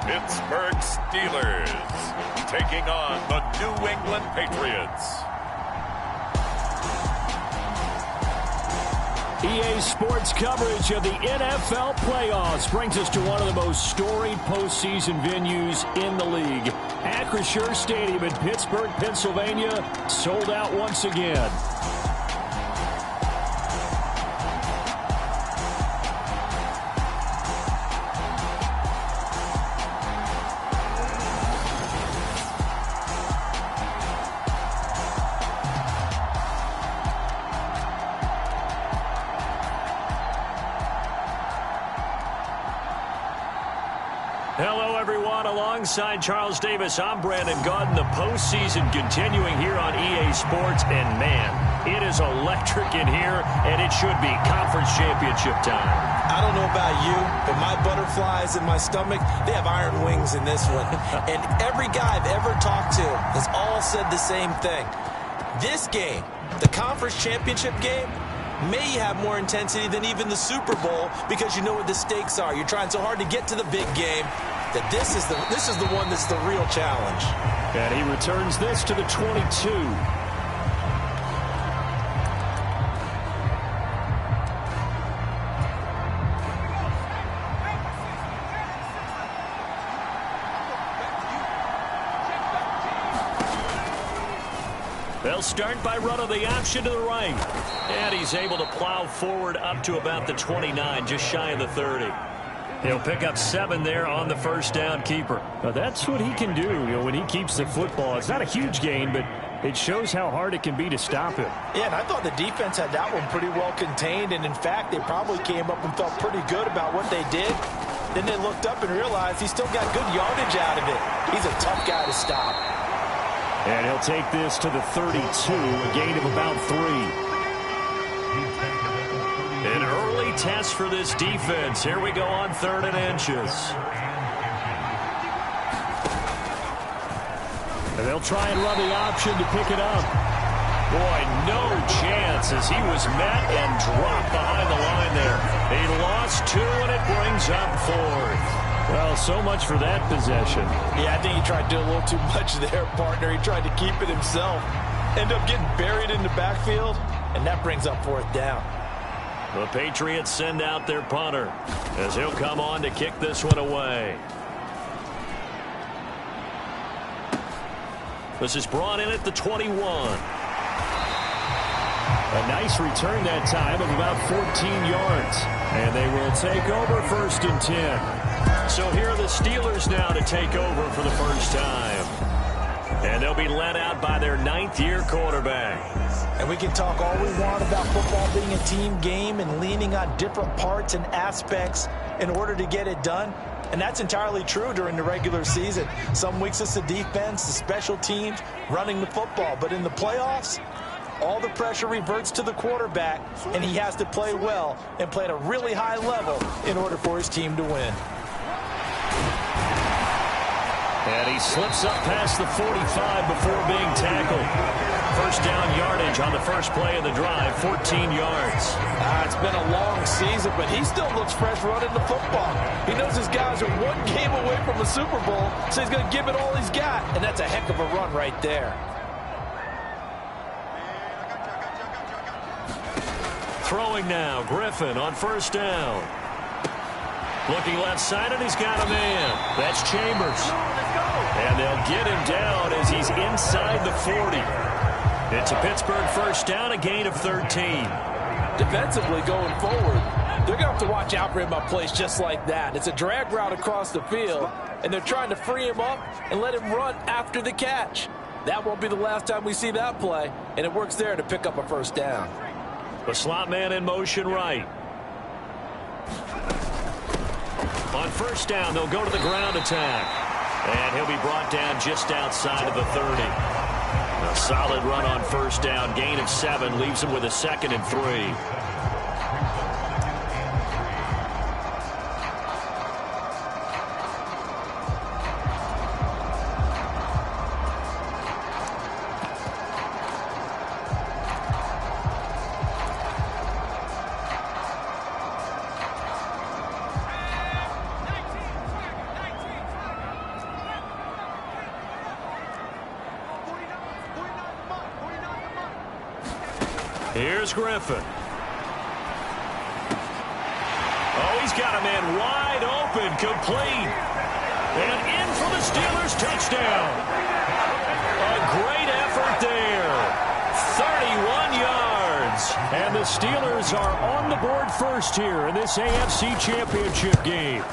Pittsburgh Steelers taking on the New England Patriots. EA Sports coverage of the NFL playoffs brings us to one of the most storied postseason venues in the league. Acrisure Stadium in Pittsburgh, Pennsylvania, sold out once again. Hello, everyone. Alongside Charles Davis, I'm Brandon Gaudin. The postseason continuing here on EA Sports. And, man, it is electric in here, and it should be conference championship time. I don't know about you, but my butterflies in my stomach, they have iron wings in this one. And every guy I've ever talked to has all said the same thing. This game, the conference championship game, may have more intensity than even the Super Bowl because you know what the stakes are. You're trying so hard to get to the big game that this is the one that's the real challenge. And he returns this to the 22. They'll start by running the option to the right. And he's able to plow forward up to about the 29, just shy of the 30. He'll pick up 7 there on the first down keeper. Now that's what he can do, when he keeps the football. It's not a huge gain, but it shows how hard it can be to stop him. Yeah, and I thought the defense had that one pretty well contained. And, in fact, they probably came up and felt pretty good about what they did. Then they looked up and realized he still got good yardage out of it. He's a tough guy to stop. And he'll take this to the 32, a gain of about 3. An early test for this defense. Here we go on 3rd and inches. And they'll try and run the option to pick it up. Boy, no chance as he was met and dropped behind the line there. He lost 2, and it brings up 4th. Well, so much for that possession. Yeah, I think he tried to do a little too much there, partner. He tried to keep it himself. End up getting buried in the backfield, and that brings up 4th down. The Patriots send out their punter as he'll come on to kick this one away. This is brought in at the 21. A nice return that time of about 14 yards. And they will take over 1st and 10. So here are the Steelers now to take over for the first time. And they'll be led out by their 9th-year quarterback. And we can talk all we want about football being a team game and leaning on different parts and aspects in order to get it done. And that's entirely true during the regular season. Some weeks it's the defense, the special teams, running the football. But in the playoffs, all the pressure reverts to the quarterback, and he has to play well and play at a really high level in order for his team to win. And he slips up past the 45 before being tackled. First down yardage on the first play of the drive, 14 yards. It's been a long season, but he still looks fresh running the football. He knows his guys are 1 game away from a Super Bowl, so he's going to give it all he's got, and that's a heck of a run right there. Throwing now, Griffin on first down. Looking left side, and he's got a man. That's Chambers. And they'll get him down as he's inside the 40. It's a Pittsburgh first down, a gain of 13. Defensively going forward, they're going to have to watch out for him on plays just like that. It's a drag route across the field, and they're trying to free him up and let him run after the catch. That won't be the last time we see that play, and it works there to pick up a first down. The slot man in motion right. On first down, they'll go to the ground attack. And he'll be brought down just outside of the 30. A solid run on first down. Gain of 7 leaves him with a 2nd and 3. Here's Griffin. Oh, he's got a man wide open, complete. And in for the Steelers touchdown. A great effort there. 31 yards. And the Steelers are on the board first here in this AFC Championship game.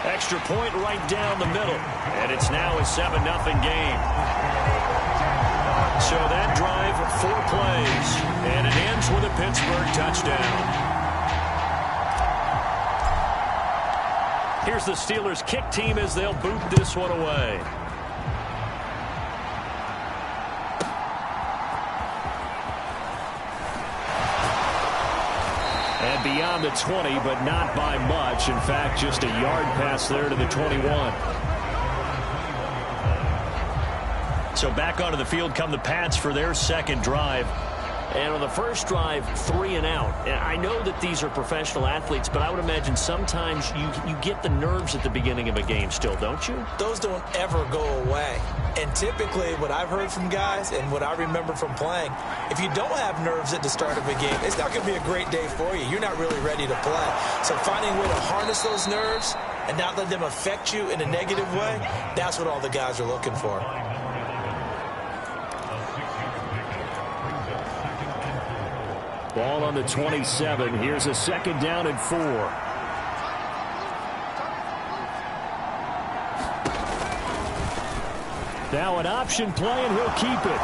Extra point right down the middle. And it's now a 7-0 game. So that drive, 4 plays. And it ends with a Pittsburgh touchdown. Here's the Steelers kick team as they'll boot this one away. And beyond the 20, but not by much. In fact, just a yard pass there to the 21. So back onto the field come the Pats for their second drive. And on the first drive, 3 and out. And I know that these are professional athletes, but I would imagine sometimes you get the nerves at the beginning of a game still, don't you? Those don't ever go away. And typically, what I've heard from guys and what I remember from playing, if you don't have nerves at the start of a game, it's not going to be a great day for you. You're not really ready to play. So finding a way to harness those nerves and not let them affect you in a negative way, that's what all the guys are looking for. Ball on the 27. Here's a 2nd down and 4. Now an option play, and he'll keep it.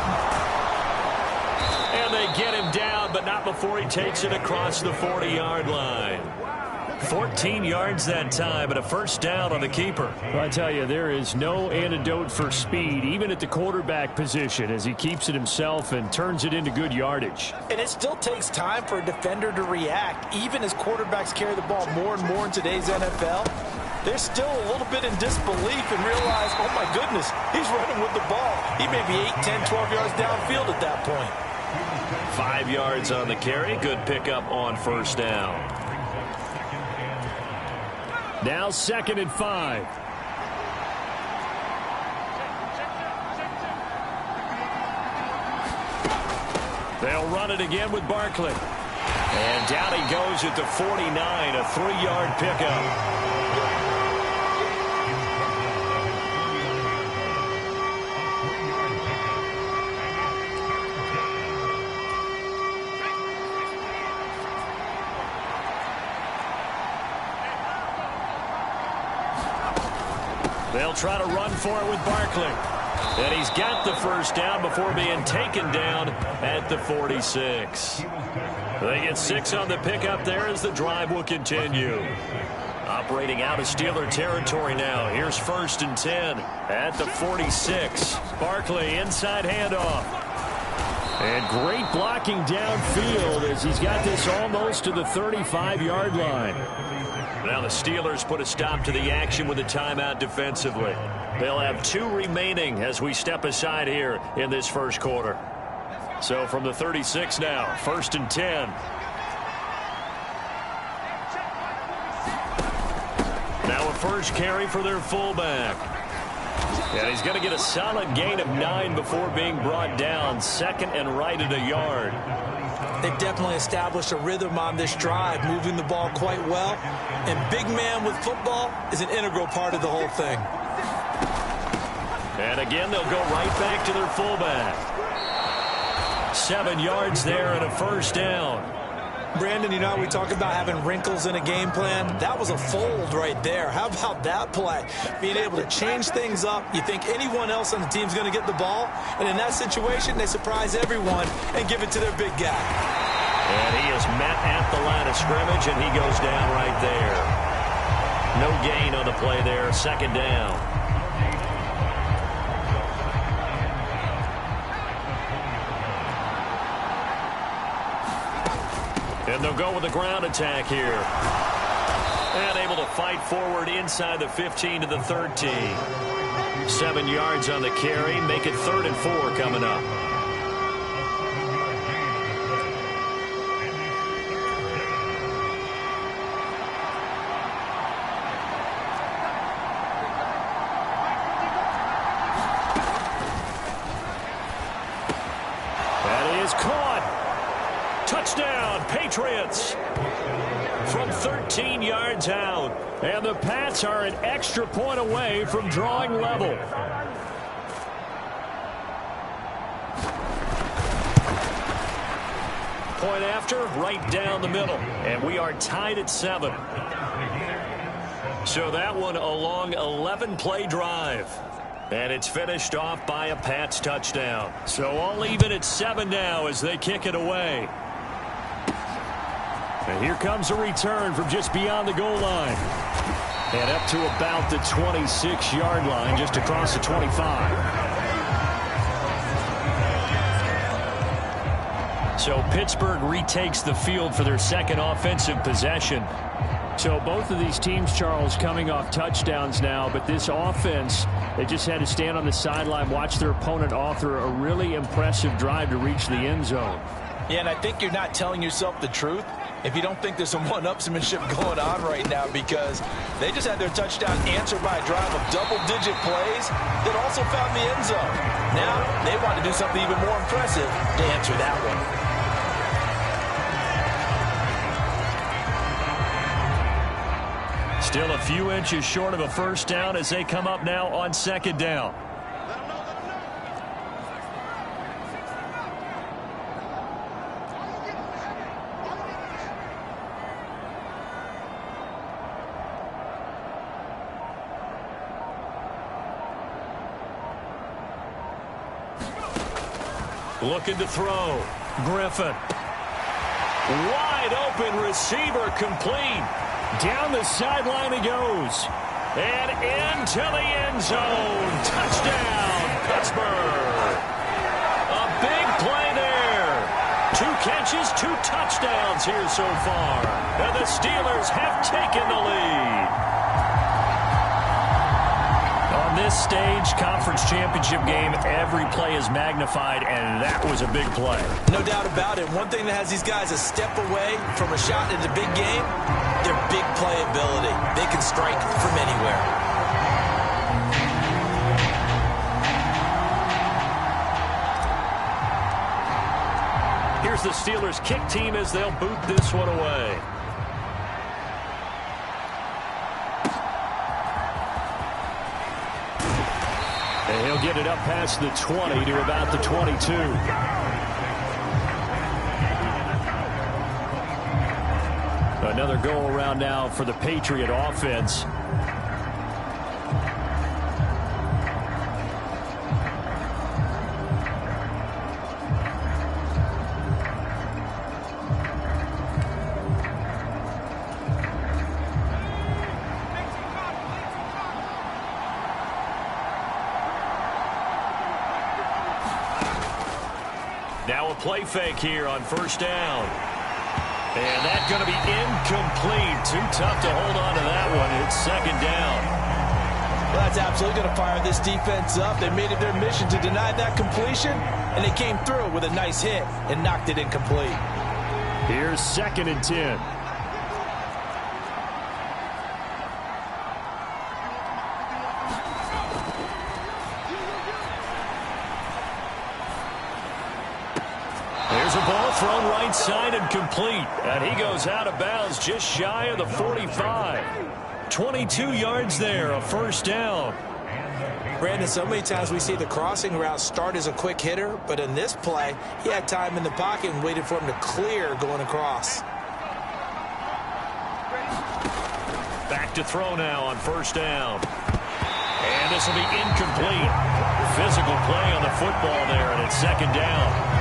And they get him down, but not before he takes it across the 40-yard line. 14 yards that time, and a first down on the keeper. Well, I tell you, there is no antidote for speed, even at the quarterback position, as he keeps it himself and turns it into good yardage. And it still takes time for a defender to react, even as quarterbacks carry the ball more and more in today's NFL. They're still a little bit in disbelief and realize, oh my goodness, he's running with the ball. He may be 8, 10, 12 yards downfield at that point. 5 yards on the carry. Good pickup on first down. Now 2nd and 5. They'll run it again with Barkley. And down he goes at the 49, a 3-yard pickup. They'll try to run for it with Barkley. And he's got the first down before being taken down at the 46. They get 6 on the pickup there as the drive will continue. Operating out of Steeler territory now. Here's 1st and 10 at the 46. Barkley inside handoff. And great blocking downfield as he's got this almost to the 35-yard line. Now the Steelers put a stop to the action with a timeout defensively. They'll have 2 remaining as we step aside here in this first quarter. So from the 36 now, 1st and 10. Now a first carry for their fullback. And he's going to get a solid gain of 9 before being brought down. 2nd and right at a yard. They've definitely established a rhythm on this drive, moving the ball quite well. And big man with football is an integral part of the whole thing. And again, they'll go right back to their fullback. 7 yards there and a first down. Brandon, you know, we talk about having wrinkles in a game plan. That was a fold right there. How about that play? Being able to change things up. You think anyone else on the team's going to get the ball, and in that situation, they surprise everyone and give it to their big guy. And he is met at the line of scrimmage, and he goes down right there. No gain on the play there. 2nd down. And they'll go with the ground attack here. And able to fight forward inside the 15 to the 13. 7 yards on the carry. Make it 3rd and 4 coming up. That is caught. Touchdown, Patriots. From 13 yards out. And the Pats are an extra point away from drawing level. Point after, right down the middle. And we are tied at 7. So that one a long 11-play drive. And it's finished off by a Pats touchdown. So all even at 7 now as they kick it away. And here comes a return from just beyond the goal line. And up to about the 26-yard line, just across the 25. So Pittsburgh retakes the field for their second offensive possession. So both of these teams, Charles, coming off touchdowns now, but this offense, they just had to stand on the sideline, watch their opponent author a really impressive drive to reach the end zone. Yeah, and I think you're not telling yourself the truth if you don't think there's some one-upsmanship going on right now, because they just had their touchdown answered by a drive of double-digit plays that also found the end zone. Now they want to do something even more impressive to answer that one. Still a few inches short of a first down as they come up now on second down. Looking to throw. Griffin. Wide open receiver complete. Down the sideline he goes. And into the end zone. Touchdown, Pittsburgh. A big play there. 2 catches, 2 touchdowns here so far. And the Steelers have taken the lead. On this stage, conference championship game, every play is magnified, and that was a big play. No doubt about it. One thing that has these guys a step away from a shot in the big game, their big play ability. They can strike from anywhere. Here's the Steelers kick team as they'll boot this one away. And he'll get it up past the 20 to about the 22. Another go-around now for the Patriot offense. Now a play fake here on first down. And that's going to be incomplete. Too tough to hold on to that one. It's second down. Well, that's absolutely going to fire this defense up. They made it their mission to deny that completion, and they came through with a nice hit and knocked it incomplete. Here's 2nd and 10. There's a ball thrown right side and complete. And he goes out of bounds just shy of the 45. 22 yards there, a first down. Brandon, so many times we see the crossing route start as a quick hitter, but in this play, he had time in the pocket and waited for him to clear going across. Back to throw now on first down. And this will be incomplete. Physical play on the football there, and it's second down.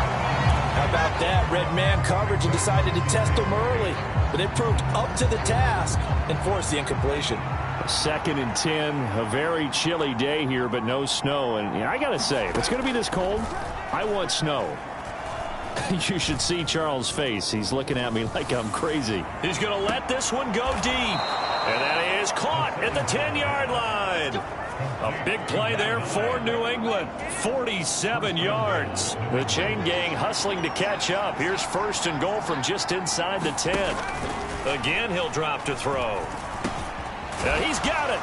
How about that? Red man coverage and decided to test him early, but it proved up to the task and forced the incompletion. 2nd and 10, a very chilly day here, but no snow. And I got to say, if it's going to be this cold, I want snow. You should see Charles' face. He's looking at me like I'm crazy. He's going to let this one go deep. And that is caught at the 10-yard line. A big play there for New England. 47 yards. The chain gang hustling to catch up. Here's 1st and goal from just inside the 10. Again, he'll drop to throw. He's got it.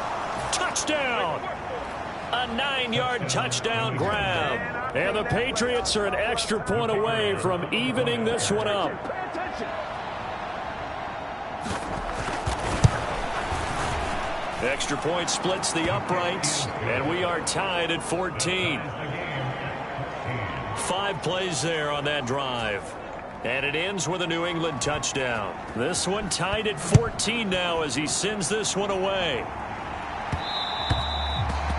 Touchdown. A 9-yard touchdown grab. And the Patriots are an extra point away from evening this one up. Extra point splits the uprights, and we are tied at 14. 5 plays there on that drive. And it ends with a New England touchdown. This one tied at 14 now as he sends this one away.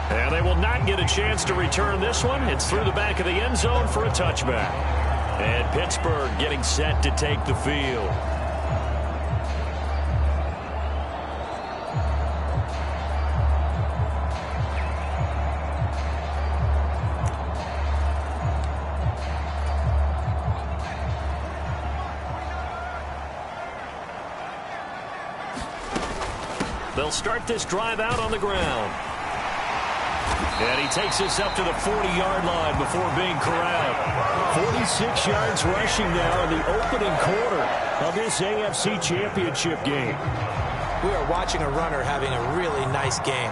And they will not get a chance to return this one. It's through the back of the end zone for a touchback. And Pittsburgh getting set to take the field. They'll start this drive out on the ground. And he takes us up to the 40-yard line before being corralled. 46 yards rushing now in the opening quarter of this AFC Championship game. We are watching a runner having a really nice game.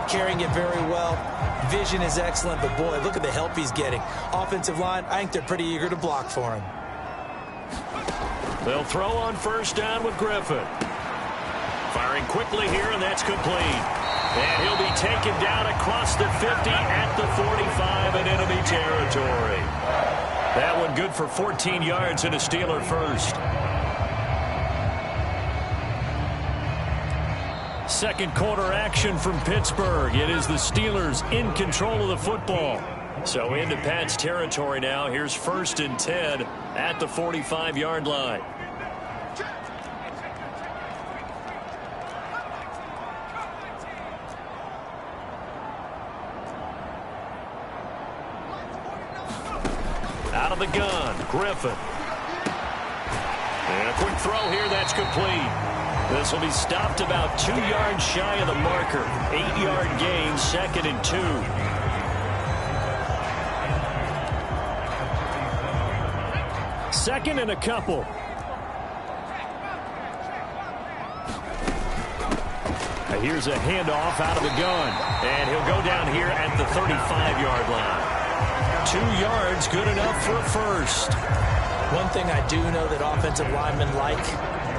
Carrying it very well. Vision is excellent, but boy, look at the help he's getting. Offensive line, I think they're pretty eager to block for him. They'll throw on first down with Griffin. Firing quickly here, and that's complete. And he'll be taken down across the 50 at the 45 in enemy territory. That one good for 14 yards and a Steeler first. Second quarter action from Pittsburgh. It is the Steelers in control of the football. So into Pat's territory now. Here's 1st and 10 at the 45-yard line. Out of the gun, Griffin. And a quick throw here, that's complete. This will be stopped about 2 yards shy of the marker. 8-yard gain, 2nd and 2. Second and a couple. Now here's a handoff out of the gun. And he'll go down here at the 35-yard line. 2 yards, good enough for a first. One thing I do know that offensive linemen like,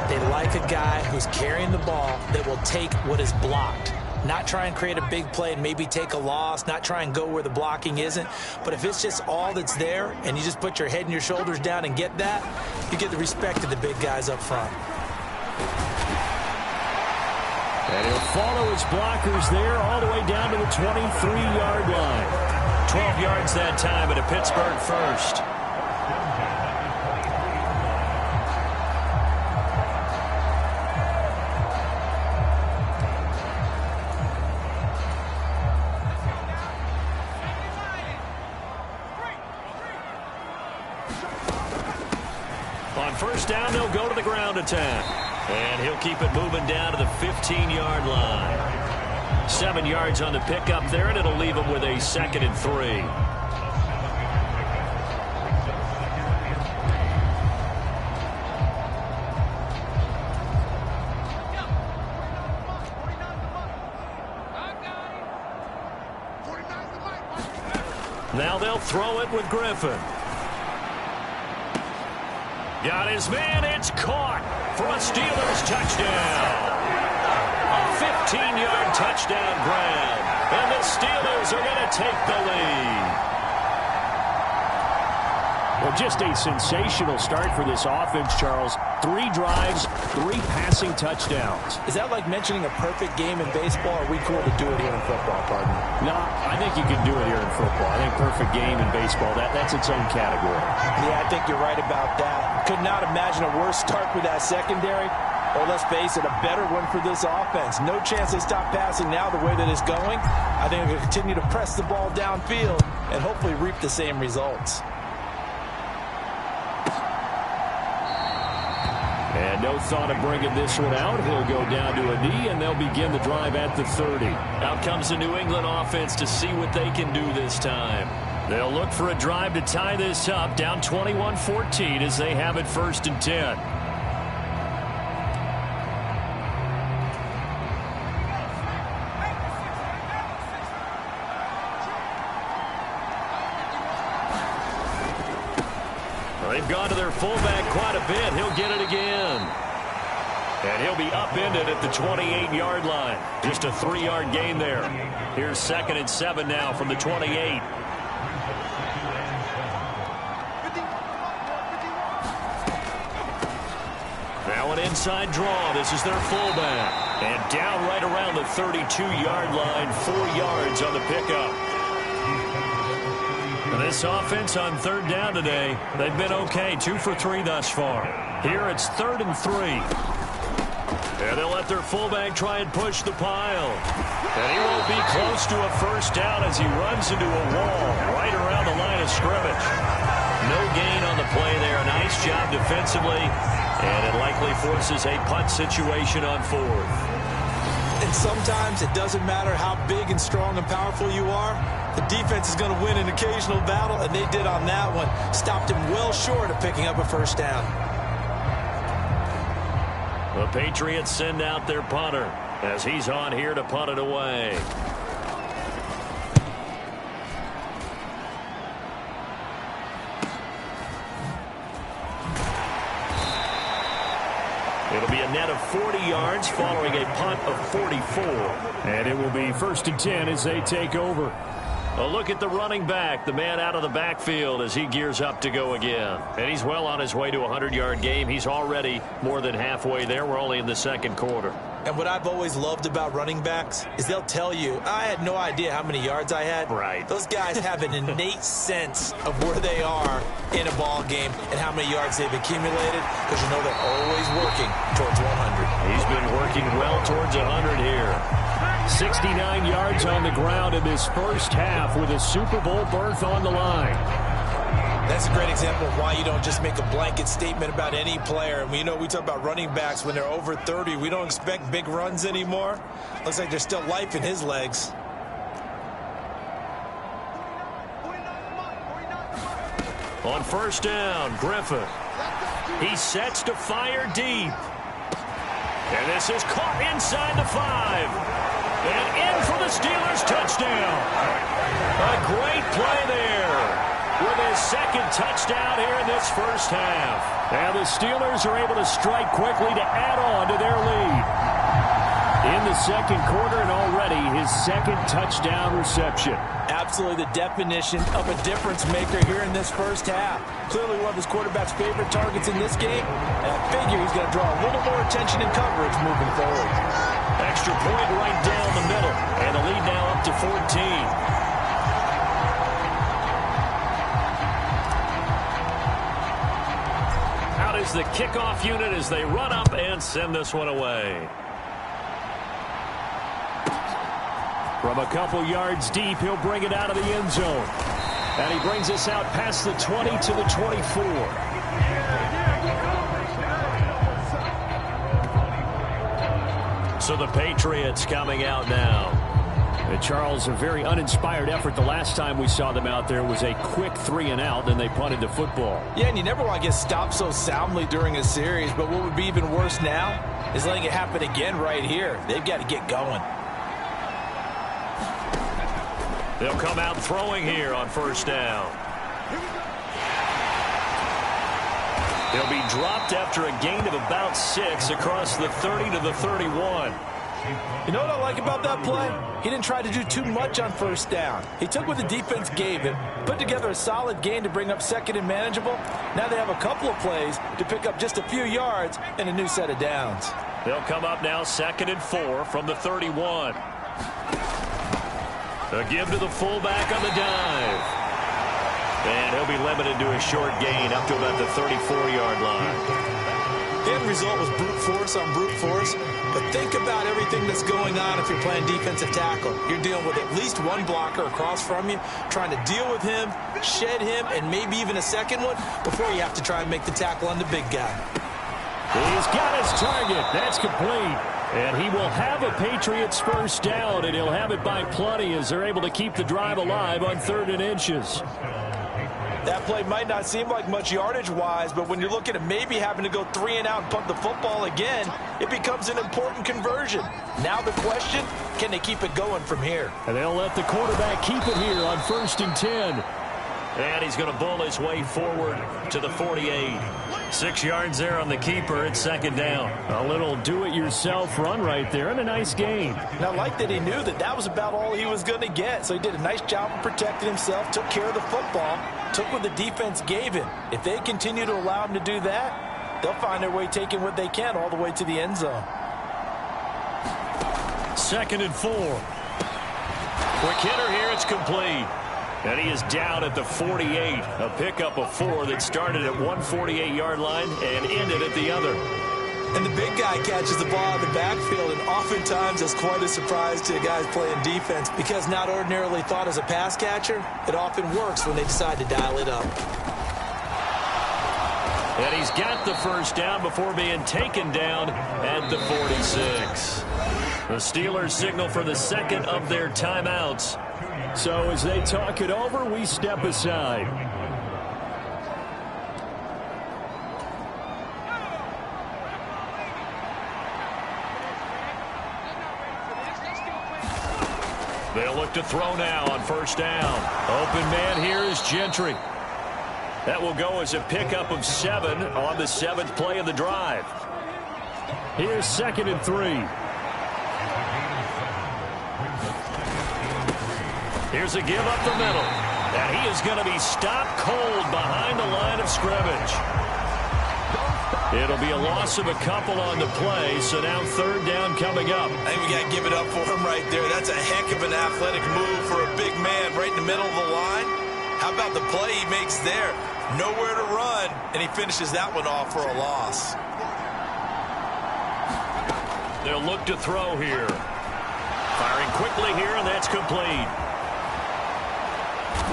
they like a guy who's carrying the ball that will take what is blocked. Not try and create a big play and maybe take a loss, not try and go where the blocking isn't. But if it's just all that's there and you just put your head and your shoulders down and get that, you get the respect of the big guys up front. And he'll follow his blockers there all the way down to the 23-yard line. 12 yards that time at a Pittsburgh first. On first down, they'll go to the ground attack. And he'll keep it moving down to the 15-yard line. 7 yards on the pickup there, and it'll leave him with a 2nd and 3. Now they'll throw it with Griffin. Got his man, it's caught for a Steelers touchdown. 15-yard touchdown grab. And the Steelers are going to take the lead. Well, just a sensational start for this offense, Charles. 3 drives, 3 passing touchdowns. Is that like mentioning a perfect game in baseball, or are we cool to do it here in football, pardon? No, I think you can do it here in football. I think perfect game in baseball, that's its own category. Yeah, I think you're right about that. Could not imagine a worse start for that secondary. Or let's face it, a better one for this offense. No chance they stop passing now the way that it's going. I think they're going to continue to press the ball downfield and hopefully reap the same results. And no thought of bringing this one out. He'll go down to a knee, and they'll begin the drive at the 30. Out comes the New England offense to see what they can do this time. They'll look for a drive to tie this up, down 21-14 as they have it 1st and 10. They've gone to their fullback quite a bit. He'll get it again. And he'll be upended at the 28-yard line. Just a 3-yard gain there. Here's 2nd and 7 now from the 28. Now an inside draw. This is their fullback. And down right around the 32-yard line, 4 yards on the pickup. And this offense on 3rd down today, they've been okay. 2 for 3 thus far. Here it's 3rd and 3. And they'll let their fullback try and push the pile. And he won't be close to a first down as he runs into a wall right around the line of scrimmage. No gain on the play there. Nice job defensively. And it likely forces a punt situation on 4th. And sometimes it doesn't matter how big and strong and powerful you are. The defense is going to win an occasional battle, and they did on that one. Stopped him well short of picking up a first down. The Patriots send out their punter as he's on here to punt it away. It'll be a net of 40 yards following a punt of 44. And it will be 1st and 10 as they take over. A look at the running back, the man out of the backfield as he gears up to go again. And he's well on his way to a 100-yard game. He's already more than halfway there. We're only in the 2nd quarter. And what I've always loved about running backs is they'll tell you, I had no idea how many yards I had. Right. Those guys have an innate sense of where they are in a ball game and how many yards they've accumulated, because you know they're always working towards 100. He's been working well towards 100 here. 69 yards on the ground in this first half with a Super Bowl berth on the line. That's a great example of why you don't just make a blanket statement about any player. And we talk about running backs when they're over 30. We don't expect big runs anymore. Looks like there's still life in his legs. On 1st down, Griffith. He sets to fire deep. And this is caught inside the 5. And in for the Steelers touchdown. A great play there with his 2nd touchdown here in this first half. And the Steelers are able to strike quickly to add on to their lead. In the 2nd quarter and already his 2nd touchdown reception. Absolutely the definition of a difference maker here in this first half. Clearly one of his quarterback's favorite targets in this game. And I figure he's going to draw a little more attention and coverage moving forward. Extra point right down the middle. And the lead now up to 14. Is the kickoff unit as they run up and send this one away. From a couple yards deep, he'll bring it out of the end zone. And he brings us out past the 20 to the 24. So the Patriots coming out now. And Charles, a very uninspired effort. The last time we saw them out there was a quick 3-and-out, and they punted the football. Yeah, and you never want to get stopped so soundly during a series, but what would be even worse now is letting it happen again right here. They've got to get going. They'll come out throwing here on 1st down. He'll be dropped after a gain of about 6 across the 30 to the 31. You know what I like about that play? He didn't try to do too much on 1st down. He took what the defense gave him, put together a solid gain to bring up 2nd and manageable. Now they have a couple of plays to pick up just a few yards and a new set of downs. They'll come up now 2nd and 4 from the 31. A give to the fullback on the dive. And he'll be limited to a short gain up to about the 34-yard line. The end result was brute force on brute force. But think about everything that's going on if you're playing defensive tackle. You're dealing with at least one blocker across from you, trying to deal with him, shed him, and maybe even a second one before you have to try and make the tackle on the big guy. He's got his target. That's complete. And he will have a Patriots 1st down, and he'll have it by plenty as they're able to keep the drive alive on 3rd and inches. That play might not seem like much yardage-wise, but when you're looking at maybe having to go 3-and-out and punt the football again, it becomes an important conversion. Now the question, can they keep it going from here? And they'll let the quarterback keep it here on 1st and 10. And he's going to bull his way forward to the 48. 6 yards there on the keeper. It's second down. A little do-it-yourself run right there and a nice gain. And I like that he knew that that was about all he was going to get. So he did a nice job of protecting himself, took care of the football, took what the defense gave him. If they continue to allow him to do that, they'll find their way taking what they can all the way to the end zone. 2nd and 4. Quick hitter here. It's complete. And he is down at the 48. A pickup of 4 that started at 148-yard line and ended at the other. And the big guy catches the ball in the backfield, and oftentimes that's quite a surprise to guys playing defense because not ordinarily thought as a pass catcher, it often works when they decide to dial it up. And he's got the first down before being taken down at the 46. The Steelers signal for the second of their timeouts. So as they talk it over, we step aside. They'll look to throw now on first down. Open man here is Gentry. That will go as a pickup of 7 on the 7th play of the drive. Here's 2nd and 3. Here's a give up the middle. And he is going to be stopped cold behind the line of scrimmage. It'll be a loss of a couple on the play, so now 3rd down coming up. I think we got to give it up for him right there. That's a heck of an athletic move for a big man right in the middle of the line. How about the play he makes there? Nowhere to run, and he finishes that one off for a loss. They'll look to throw here. Firing quickly here, and that's complete.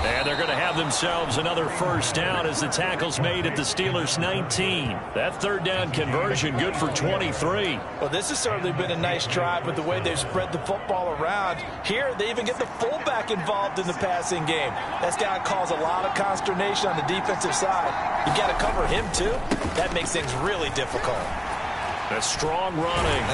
And they're going to have themselves another first down as the tackle's made at the Steelers' 19. That 3rd down conversion good for 23. Well, this has certainly been a nice drive with the way they've spread the football around. Here, they even get the fullback involved in the passing game. That's got to cause a lot of consternation on the defensive side. You got to cover him, too. That makes things really difficult. A strong running.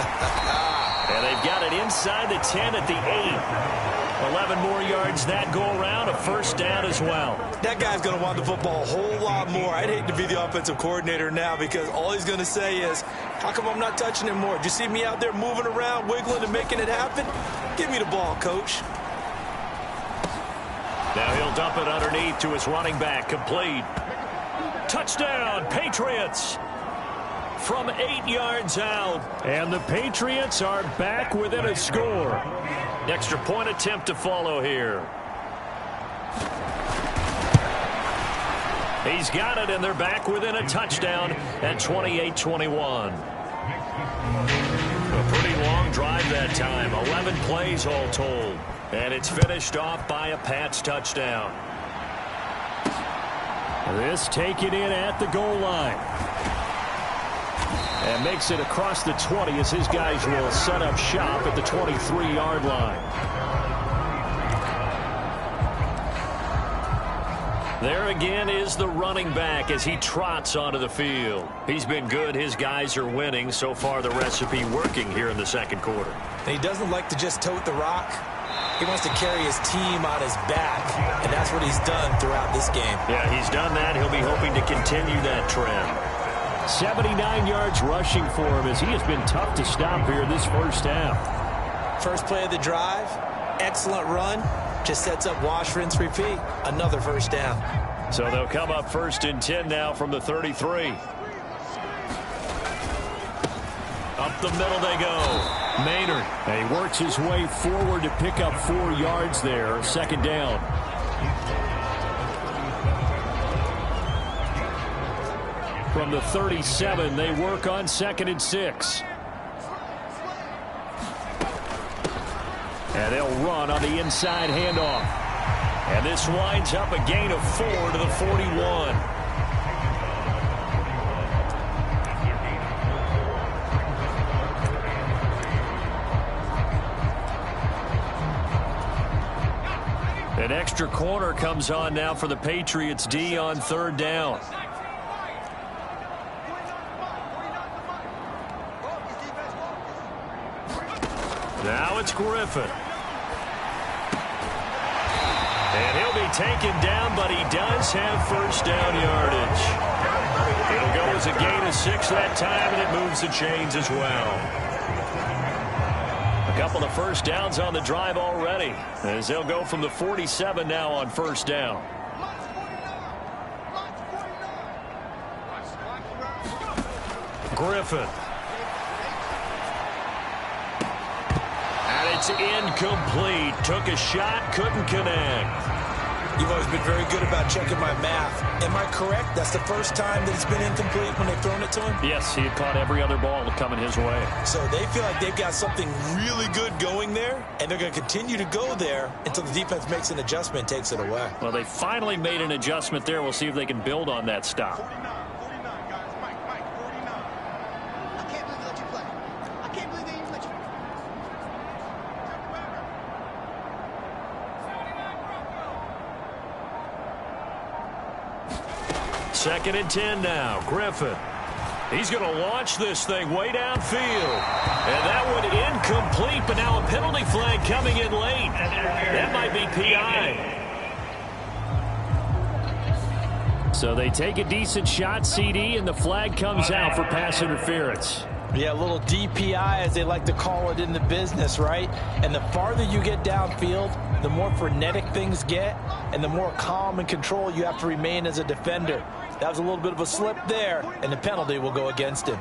And they've got it inside the 10 at the 8. 11 more yards that go around, a first down as well. That guy's going to want the football a whole lot more. I'd hate to be the offensive coordinator now because all he's going to say is, how come I'm not touching him more? Did you see me out there moving around, wiggling, and making it happen? Give me the ball, coach. Now he'll dump it underneath to his running back, complete. Touchdown, Patriots! From 8 yards out. And the Patriots are back within a score. Extra point attempt to follow here. He's got it, and they're back within a touchdown at 28-21. A pretty long drive that time. 11 plays all told. And it's finished off by a Pats touchdown. This taken in at the goal line. And makes it across the 20 as his guys will set up shop at the 23-yard line. There again is the running back as he trots onto the field. He's been good. His guys are winning. So far, the recipe working here in the second quarter. He doesn't like to just tote the rock. He wants to carry his team on his back, and that's what he's done throughout this game. Yeah, he's done that. He'll be hoping to continue that trend. 79 yards rushing for him as he has been tough to stop here this first half. First play of the drive, excellent run, just sets up wash, rinse, repeat. Another first down. So they'll come up 1st and 10 now from the 33. Up the middle they go. Maynard. And he works his way forward to pick up 4 yards there. 2nd down. From the 37, they work on 2nd and 6. And they'll run on the inside handoff. And this winds up a gain of 4 to the 41. An extra corner comes on now for the Patriots D on 3rd down. Now it's Griffin. And he'll be taken down, but he does have first down yardage. It'll go as a gain of 6 that time, and it moves the chains as well. A couple of first downs on the drive already, as they'll go from the 47 now on first down. Griffin. And it's incomplete. Took a shot, couldn't connect. You've always been very good about checking my math. Am I correct? That's the first time that it's been incomplete when they've thrown it to him? Yes, he had caught every other ball coming his way. So they feel like they've got something really good going there, and they're going to continue to go there until the defense makes an adjustment and takes it away. Well, they finally made an adjustment there. We'll see if they can build on that stop. 49, guys. Mike, 49. I can't believe they let you play. I can't believe they even let you play. Second and 10 now. Griffin. He's going to launch this thing way downfield. And that one incomplete, but now a penalty flag coming in late. That might be PI. So they take a decent shot, CD, and the flag comes out for pass interference. Yeah, a little DPI, as they like to call it in the business, right? And the farther you get downfield, the more frenetic things get, and the more calm and control you have to remain as a defender. That was a little bit of a slip there, and the penalty will go against him.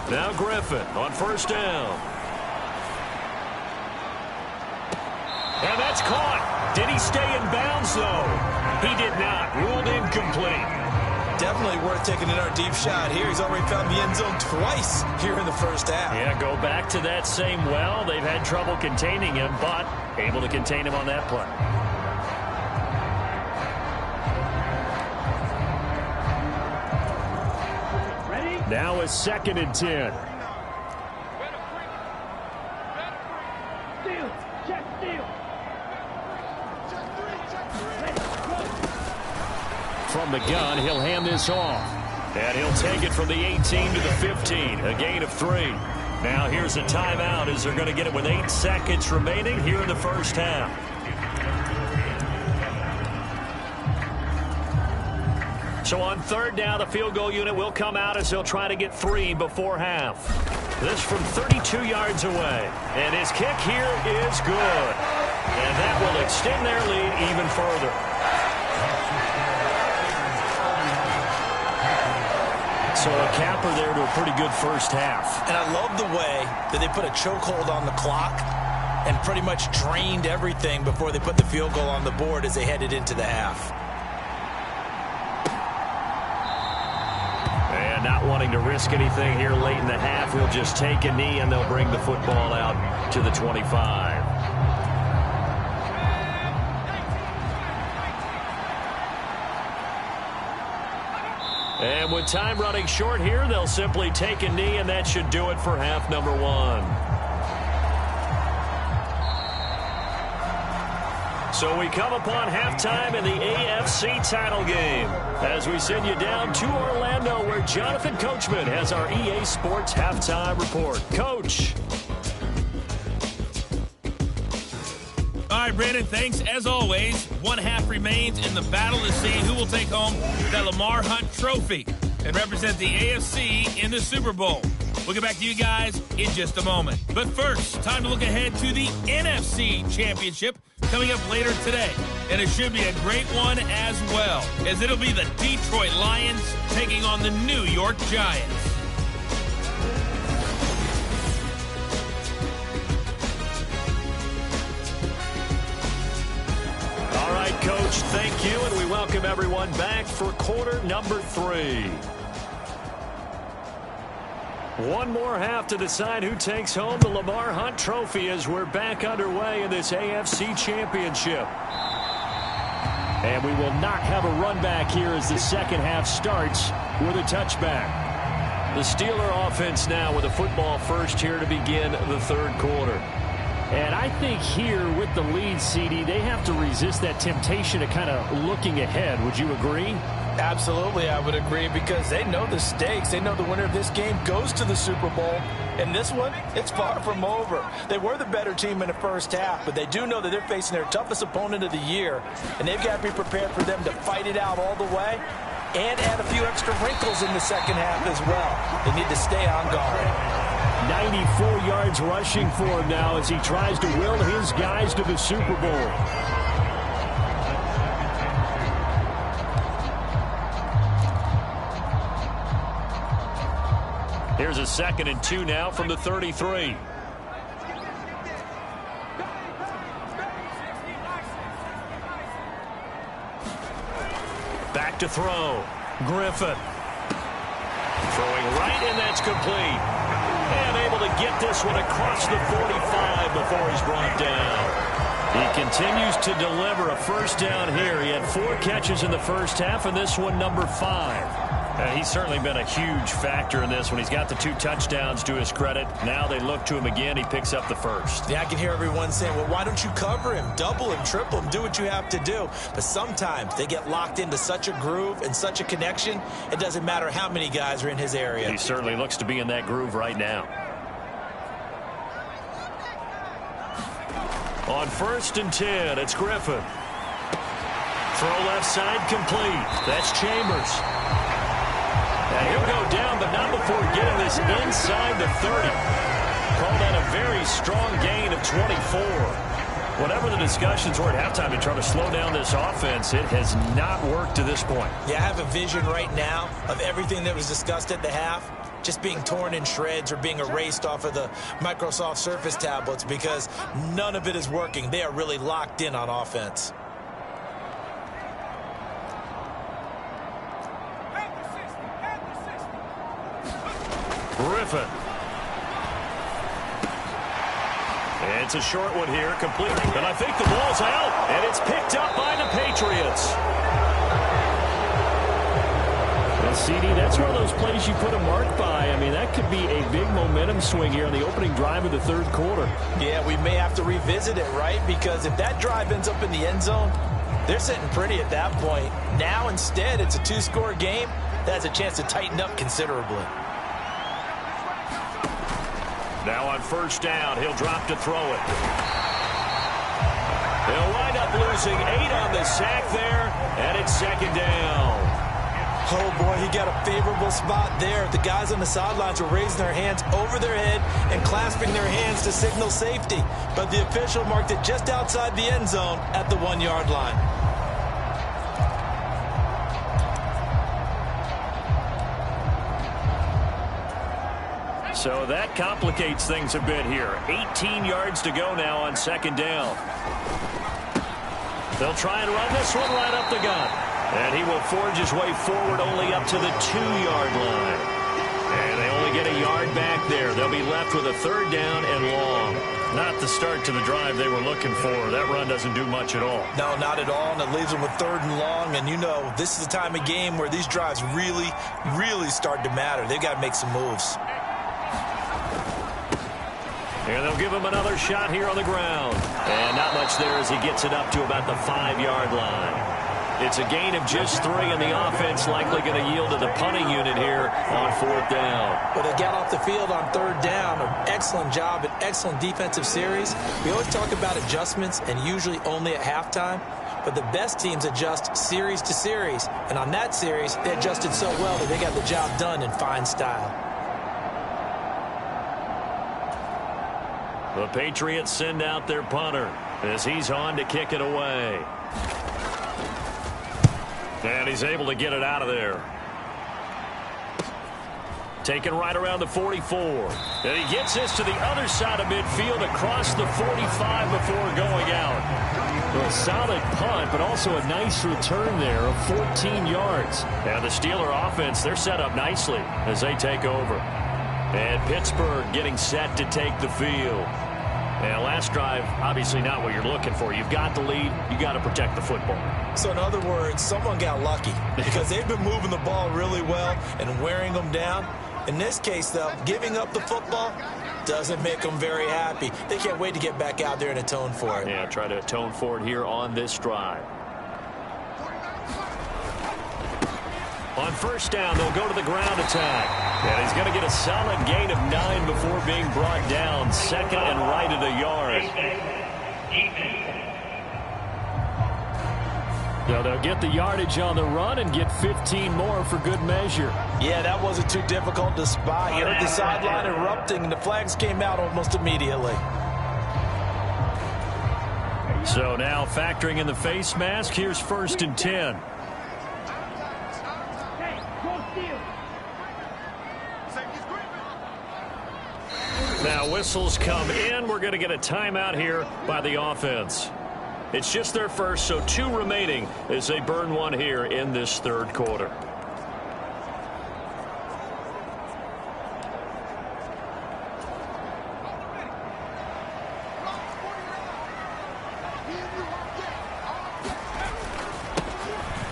Now Griffin on first down. And that's caught. Did he stay in bounds, though? He did not. Ruled incomplete. Definitely worth taking another deep shot here. He's already found the end zone twice here in the first half. Yeah, go back to that same well. They've had trouble containing him, but able to contain him on that play. Ready? Now a second and 10. Steal. Check steal. From the gun, he'll hand this off. And he'll take it from the 18 to the 15. A gain of 3. Now here's a timeout as they're going to get it with 8 seconds remaining here in the first half. So on third down, the field goal unit will come out as they'll try to get 3 before half. This from 32 yards away. And his kick here is good. And that will extend their lead even further. So a capper there to a pretty good first half. And I love the way that they put a chokehold on the clock and pretty much drained everything before they put the field goal on the board as they headed into the half. And not wanting to risk anything here late in the half, he'll just take a knee and they'll bring the football out to the 25. And with time running short here, they'll simply take a knee, and that should do it for half number 1. So we come upon halftime in the AFC title game as we send you down to Orlando, where Jonathan Coachman has our EA Sports halftime report. Coach. All right, Brandon, thanks. As always, one half remains in the battle to see who will take home that Lamar Hunt trophy and represent the AFC in the Super Bowl. We'll get back to you guys in just a moment. But first, time to look ahead to the NFC Championship coming up later today. And it should be a great one as well, as it'll be the Detroit Lions taking on the New York Giants. All right, Coach, thank you, and we welcome everyone back for quarter number 3. One more half to decide who takes home the Lamar Hunt trophy as we're back underway in this AFC Championship. And we will not have a run back here as the second half starts with a touchback. The Steeler offense now with a football first here to begin the third quarter. And I think here with the lead, CD, they have to resist that temptation to kind of looking ahead. Would you agree? Absolutely, I would agree, because they know the stakes. They know the winner of this game goes to the Super Bowl. And this one, it's far from over. They were the better team in the first half, but they do know that they're facing their toughest opponent of the year, and they've got to be prepared for them to fight it out all the way and add a few extra wrinkles in the second half as well. They need to stay on guard. 94 yards rushing for him now as he tries to will his guys to the Super Bowl. Here's a 2nd and 2 now from the 33. Back to throw. Griffin. Throwing right, and that's complete. And able to get this one across the 45 before he's brought down. He continues to deliver a first down here. He had 4 catches in the first half, and this one number 5. He's certainly been a huge factor in this when he's got the 2 touchdowns to his credit. Now they look to him again. He picks up the first. Yeah, I can hear everyone saying, well, why don't you cover him, double him, triple him, do what you have to do. But sometimes they get locked into such a groove and such a connection, it doesn't matter how many guys are in his area. He certainly looks to be in that groove right now. On 1st and 10, it's Griffin. Throw left side complete. That's Chambers. And he'll go down, but not before getting this inside the 30. Call that a very strong gain of 24. Whatever the discussions were at halftime to try to slow down this offense, it has not worked to this point. Yeah, I have a vision right now of everything that was discussed at the half just being torn in shreds or being erased off of the Microsoft Surface tablets, because none of it is working. They are really locked in on offense. Griffin. It's a short one here, complete. And I think the ball's out, and it's picked up by the Patriots. Well, CD, that's one of those plays you put a mark by. I mean, that could be a big momentum swing here on the opening drive of the 3rd quarter. Yeah, we may have to revisit it, right? Because if that drive ends up in the end zone, they're sitting pretty at that point. Now, instead, it's a 2-score game that has a chance to tighten up considerably. Now on 1st down, he'll drop to throw it. They'll wind up losing 8 on the sack there, and it's 2nd down. Oh, boy, he got a favorable spot there. The guys on the sidelines were raising their hands over their head and clasping their hands to signal safety. But the official marked it just outside the end zone at the 1-yard line. So that complicates things a bit here. 18 yards to go now on 2nd down. They'll try and run this one right up the gut. And he will forge his way forward only up to the 2-yard line. And they only get a yard back there. They'll be left with a 3rd down and long. Not the start to the drive they were looking for. That run doesn't do much at all. No, not at all, and it leaves them with 3rd and long. And you know, this is the time of game where these drives really, really start to matter. They've got to make some moves. And they'll give him another shot here on the ground. And not much there as he gets it up to about the 5-yard line. It's a gain of just 3, and the offense likely going to yield to the punting unit here on 4th down. But they got off the field on 3rd down. An excellent job, an excellent defensive series. We always talk about adjustments, and usually only at halftime. But the best teams adjust series to series. And on that series, they adjusted so well that they got the job done in fine style. The Patriots send out their punter as he's on to kick it away. And he's able to get it out of there. Taken right around the 44. And he gets this to the other side of midfield across the 45 before going out. Well, a solid punt, but also a nice return there of 14 yards. And the Steeler offense, they're set up nicely as they take over. And Pittsburgh getting set to take the field. And last drive, obviously not what you're looking for. You've got the lead. You got to protect the football. So in other words, someone got lucky because they've been moving the ball really well and wearing them down. In this case, though, giving up the football, Doesn't make them very happy. They can't wait to get back out there and atone for it. Yeah, try to atone for it here on this drive. On first down, they'll go to the ground attack. And he's going to get a solid gain of 9 before being brought down. Second and right at a yard. So they'll get the yardage on the run and get 15 more for good measure. Yeah, that wasn't too difficult to spot. You heard the sideline erupting, and the flags came out almost immediately. So now factoring in the face mask, here's 1st and 10. Now whistles come in. We're going to get a timeout here by the offense. It's just their first, so 2 remaining as they burn one here in this third quarter.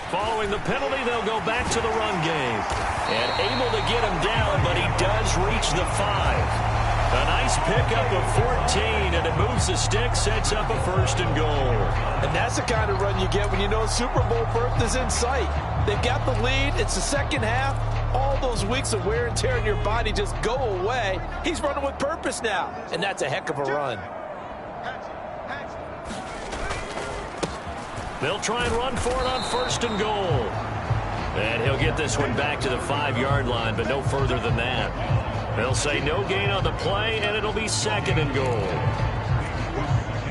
Following the penalty, they'll go back to the run game. And able to get him down, but he does reach the 5. A nice pickup of 14, and it moves the stick, sets up a 1st and goal. And that's the kind of run you get when you know Super Bowl berth is in sight. They've got the lead. It's the second half. All those weeks of wear and tear in your body just go away. He's running with purpose now, and that's a heck of a run. They'll try and run for it on 1st and goal. And he'll get this one back to the 5-yard line, but no further than that. They'll say no gain on the play, and it'll be 2nd and goal.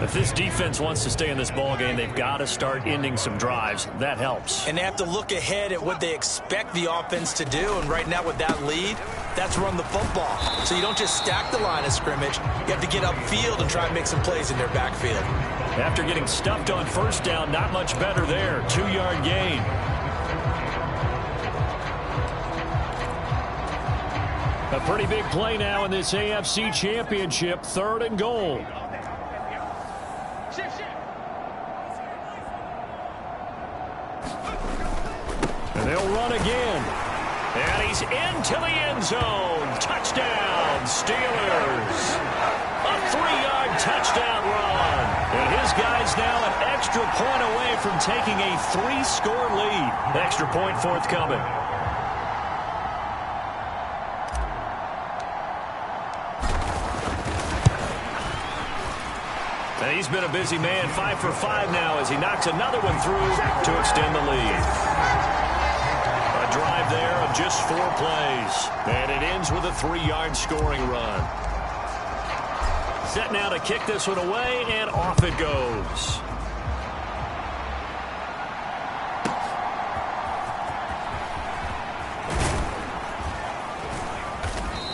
If this defense wants to stay in this ballgame, they've got to start ending some drives. That helps. And they have to look ahead at what they expect the offense to do. And right now with that lead, that's run the football. So you don't just stack the line of scrimmage. You have to get upfield and try and make some plays in their backfield. After getting stuffed on 1st down, not much better there. 2-yard gain. A pretty big play now in this AFC Championship. 3rd and goal. And they'll run again. And he's into the end zone. Touchdown, Steelers. A 3-yard touchdown run. And his guy's now an extra point away from taking a 3-score lead. Extra point forthcoming. And he's been a busy man, 5 for 5 now as he knocks another one through to extend the lead. A drive there of just 4 plays. And it ends with a 3-yard scoring run. Set now to kick this one away, and off it goes.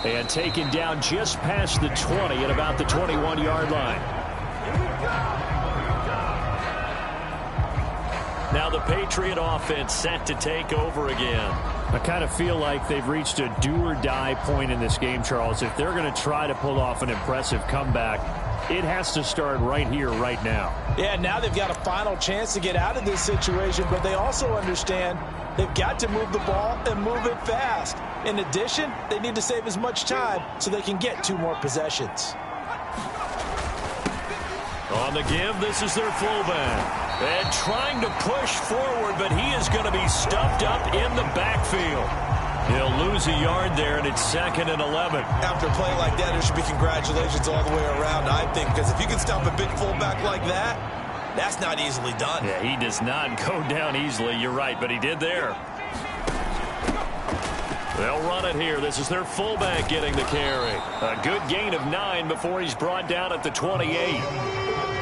And taken down just past the 20 at about the 21-yard line. Now the Patriot offense set to take over again. I kind of feel like they've reached a do-or-die point in this game, Charles. If they're going to try to pull off an impressive comeback, it has to start right here, right now. Yeah, now they've got a final chance to get out of this situation, but they also understand they've got to move the ball and move it fast. In addition, they need to save as much time so they can get 2 more possessions. On the give, this is their fullback. And trying to push forward, but he is going to be stuffed up in the backfield. He'll lose a yard there, and it's 2nd and 11. After a play like that, there should be congratulations all the way around, I think, because if you can stop a big fullback like that, that's not easily done. Yeah, he does not go down easily. You're right, but he did there. They'll run it here. This is their fullback getting the carry. A good gain of 9 before he's brought down at the 28.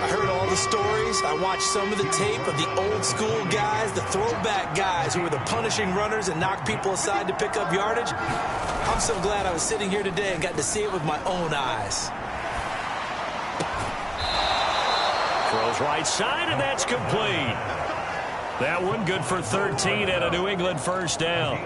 I heard all the stories. I watched some of the tape of the old school guys, the throwback guys who were the punishing runners and knocked people aside to pick up yardage. I'm so glad I was sitting here today and got to see it with my own eyes. Throws right side, and that's complete. That one good for 13 and a New England 1st down.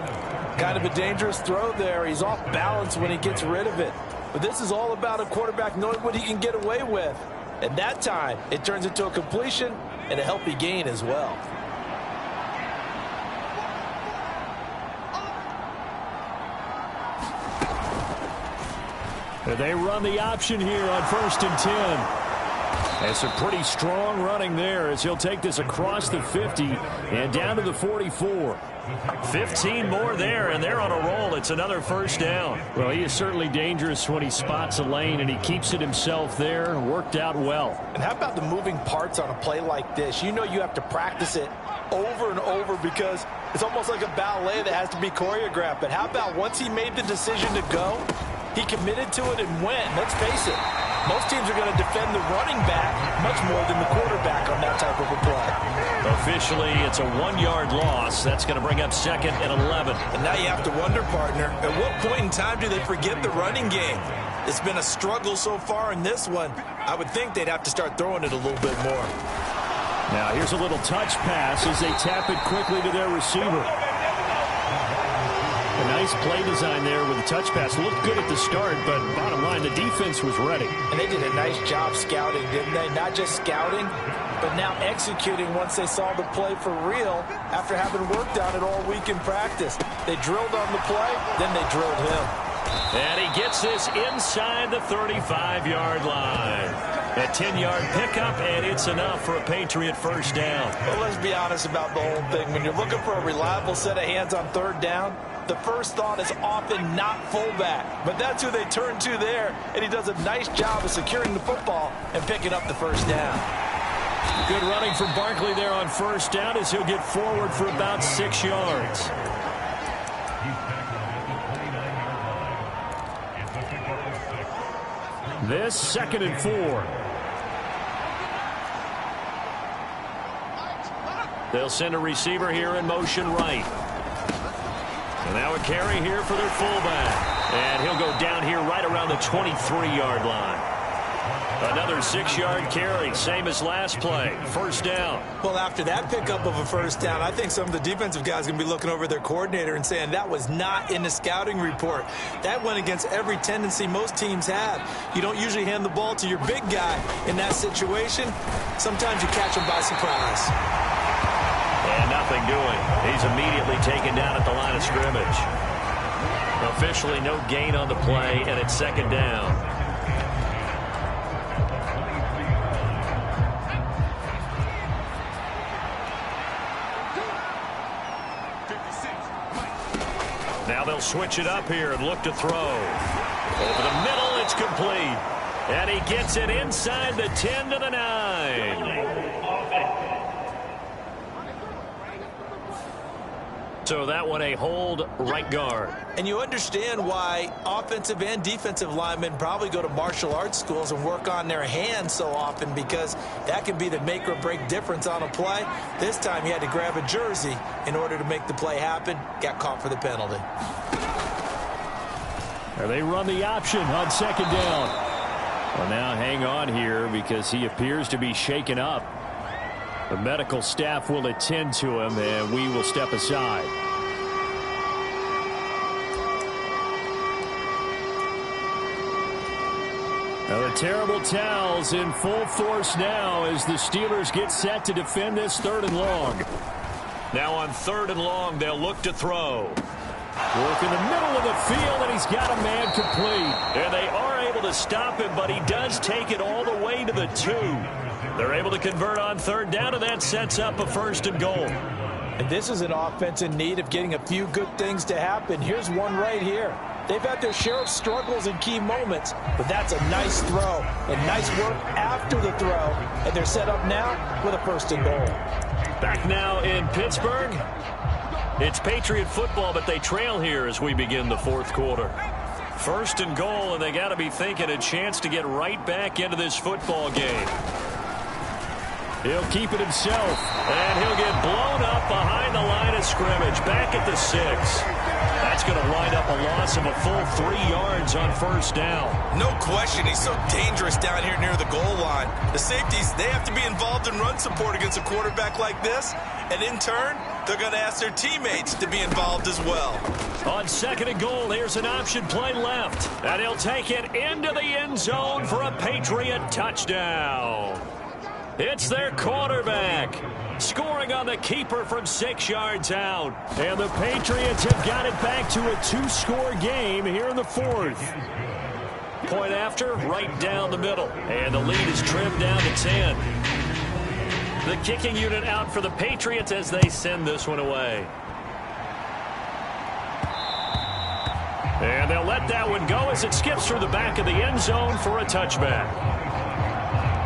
Kind of a dangerous throw there. He's off balance when he gets rid of it. But this is all about a quarterback knowing what he can get away with. At that time, it turns into a completion and a healthy gain as well. They run the option here on 1st and 10. And some pretty strong running there as he'll take this across the 50 and down to the 44. 15 more there, and they're on a roll. It's another first down. Well, he is certainly dangerous when he spots a lane, and he keeps it himself there. Worked out well. And how about the moving parts on a play like this? You know you have to practice it over and over because it's almost like a ballet that has to be choreographed. But how about once he made the decision to go, he committed to it and went. Let's face it, most teams are going to defend the running back much more than the quarterback on that type of a play. Officially, it's a 1-yard loss. That's going to bring up 2nd and 11. And now you have to wonder, partner, at what point in time do they forget the running game? It's been a struggle so far in this one. I would think they'd have to start throwing it a little bit more. Now, here's a little touch pass as they tap it quickly to their receiver. A nice play design there with the touch pass. Looked good at the start, but bottom line, the defense was ready. And they did a nice job scouting, didn't they? Not just scouting, but now executing once they saw the play for real after having worked on it all week in practice. They drilled on the play, then they drilled him. And he gets this inside the 35-yard line. A 10-yard pickup, and it's enough for a Patriot first down. Well, let's be honest about the whole thing. When you're looking for a reliable set of hands on 3rd down, the first thought is often not fullback. But that's who they turn to there, and he does a nice job of securing the football and picking up the first down. Good running from Barkley there on first down as he'll get forward for about 6 yards. This 2nd and 4. They'll send a receiver here in motion right. So now a carry here for their fullback. And he'll go down here right around the 23-yard line. Another 6-yard carry, same as last play. First down. Well, after that pickup of a first down, I think some of the defensive guys are going to be looking over their coordinator and saying that was not in the scouting report. That went against every tendency most teams have. You don't usually hand the ball to your big guy in that situation. Sometimes you catch him by surprise. And nothing doing. He's immediately taken down at the line of scrimmage. Officially no gain on the play, and it's 2nd down. Now they'll switch it up here and look to throw. Over the middle, it's complete. And he gets it inside the 10 to the 9. So that one a hold right guard. And you understand why offensive and defensive linemen probably go to martial arts schools and work on their hands so often, because that can be the make or break difference on a play. This time he had to grab a jersey in order to make the play happen. Got caught for the penalty. They run the option on 2nd down. Well, now hang on here because he appears to be shaken up. The medical staff will attend to him, and we will step aside. Now the terrible towels in full force now as the Steelers get set to defend this 3rd and long. Now on 3rd and long, they'll look to throw. Work in the middle of the field, and he's got a man complete. And they are able to stop him, but he does take it all the way to the 2. They're able to convert on 3rd down, and that sets up a 1st and goal. And this is an offense in need of getting a few good things to happen. Here's one right here. They've had their share of struggles in key moments, but that's a nice throw and nice work after the throw. And they're set up now with a 1st and goal. Back now in Pittsburgh. It's Patriot football, but they trail here as we begin the 4th quarter. 1st and goal, and they got to be thinking a chance to get right back into this football game. He'll keep it himself, and he'll get blown up behind the line of scrimmage, back at the 6. That's going to wind up a loss of a full 3 yards on 1st down. No question, he's so dangerous down here near the goal line. The safeties, they have to be involved in run support against a quarterback like this, and in turn, they're going to ask their teammates to be involved as well. On 2nd and goal, here's an option play left, and he'll take it into the end zone for a Patriot touchdown. It's their quarterback, scoring on the keeper from 6 yards out. And the Patriots have got it back to a 2-score game here in the 4th. Point after, right down the middle. And the lead is trimmed down to 10. The kicking unit out for the Patriots as they send this one away. And they'll let that one go as it skips through the back of the end zone for a touchback.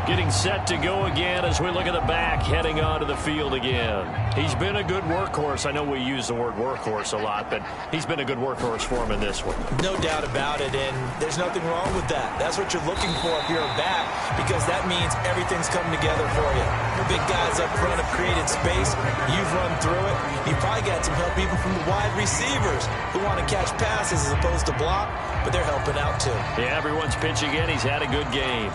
Getting set to go again as we look at the back heading onto the field again. He's been a good workhorse. I know we use the word workhorse a lot, but he's been a good workhorse for him in this one. No doubt about it, and there's nothing wrong with that. That's what you're looking for if you're a back, because that means everything's coming together for you. The big guys up front have created space. You've run through it. You probably got some help even from the wide receivers who want to catch passes as opposed to block, but they're helping out too. Yeah, everyone's pitching in. He's had a good game.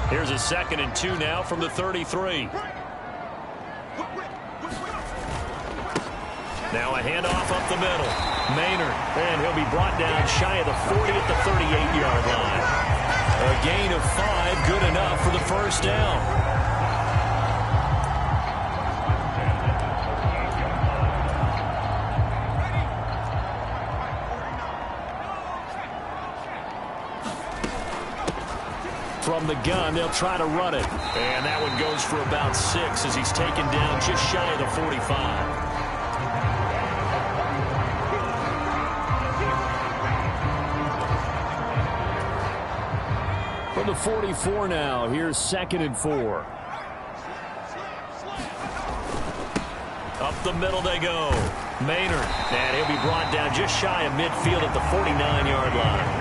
Here's a 2nd and 2 now from the 33. Now a handoff up the middle. Maynard, and he'll be brought down shy of the 40 at the 38-yard line. A gain of 5, good enough for the first down. From the gun, they'll try to run it. And that one goes for about 6 as he's taken down just shy of the 45. From the 44 now, here's 2nd and 4. Up the middle they go. Maynard, and he'll be brought down just shy of midfield at the 49-yard line.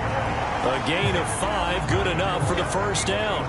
A gain of 5, good enough for the first down.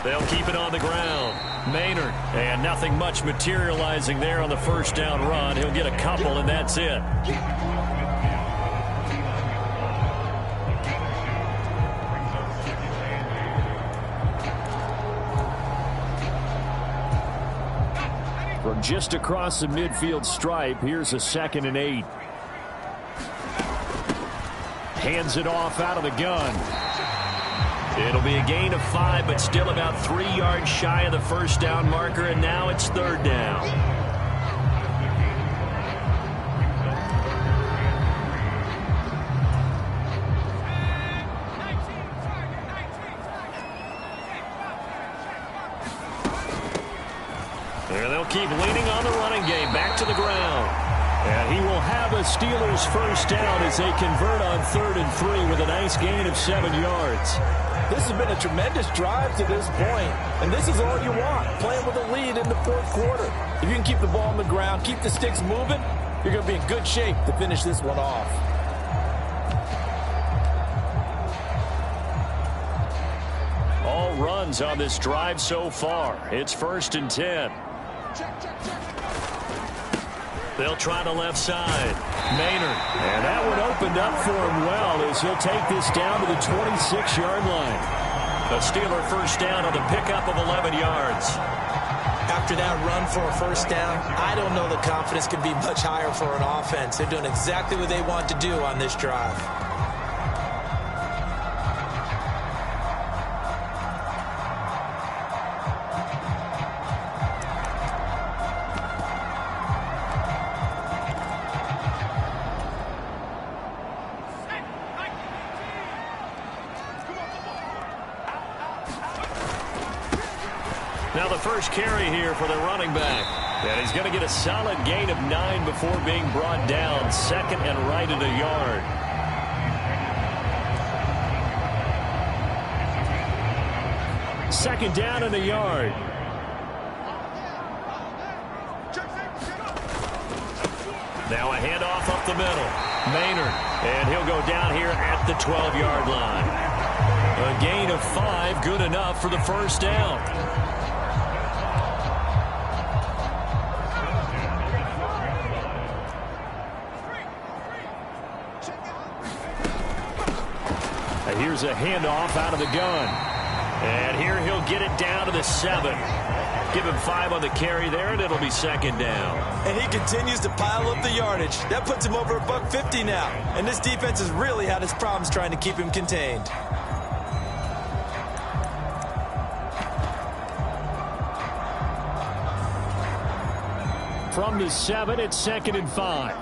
They'll keep it on the ground. Maynard, and nothing much materializing there on the first down run. He'll get a couple, and that's it. From just across the midfield stripe, here's a 2nd and 8. Hands it off out of the gun. It'll be a gain of 5, but still about 3 yards shy of the first down marker, and now it's 3rd down. And they'll keep leaning on the running game, back to the ground. And he will have a Steelers first down as they convert on 3rd and 3 with a nice gain of 7 yards. This has been a tremendous drive to this point, and this is all you want, playing with a lead in the 4th quarter. If you can keep the ball on the ground, keep the sticks moving, you're going to be in good shape to finish this one off. All runs on this drive so far. It's 1st and 10. They'll try the left side. Maynard. And that one opened up for him well as he'll take this down to the 26-yard line. A Steeler first down on the pickup of 11 yards. After that run for a first down, I don't know the confidence can be much higher for an offense. They're doing exactly what they want to do on this drive. Now the first carry here for the running back. And he's going to get a solid gain of 9 before being brought down. 2nd and right at a yard. Second down and a yard. Now a handoff up the middle. Maynard. And he'll go down here at the 12-yard line. A gain of 5, good enough for the first down. Here's a handoff out of the gun. And here he'll get it down to the 7. Give him 5 on the carry there, and it'll be second down. And he continues to pile up the yardage. That puts him over $150 now. And this defense has really had its problems trying to keep him contained. From the 7, it's second and 5.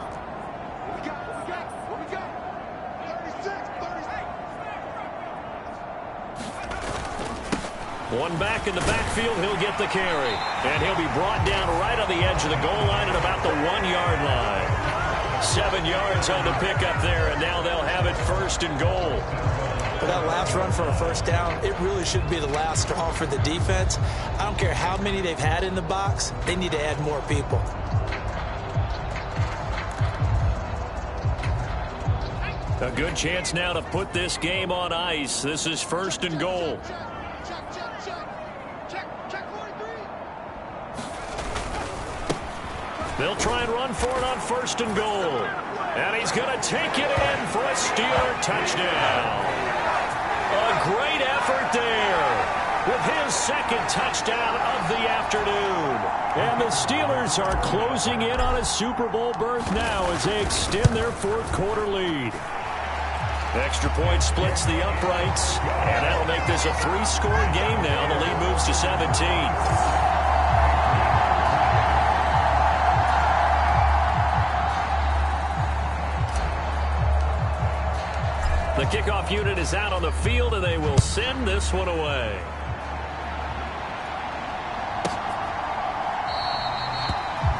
One back in the backfield, he'll get the carry. And he'll be brought down right on the edge of the goal line at about the 1-yard line. 7 yards on the pickup there, and now they'll have it first and goal. For that last run for a first down, it really should be the last straw for the defense. I don't care how many they've had in the box, they need to add more people. A good chance now to put this game on ice. This is first and goal. They'll try and run for it on first and goal. And he's going to take it in for a Steeler touchdown. A great effort there with his second touchdown of the afternoon. And the Steelers are closing in on a Super Bowl berth now as they extend their fourth quarter lead. Extra point splits the uprights, and that'll make this a 3-score game now. The lead moves to 17. The kickoff unit is out on the field, and they will send this one away.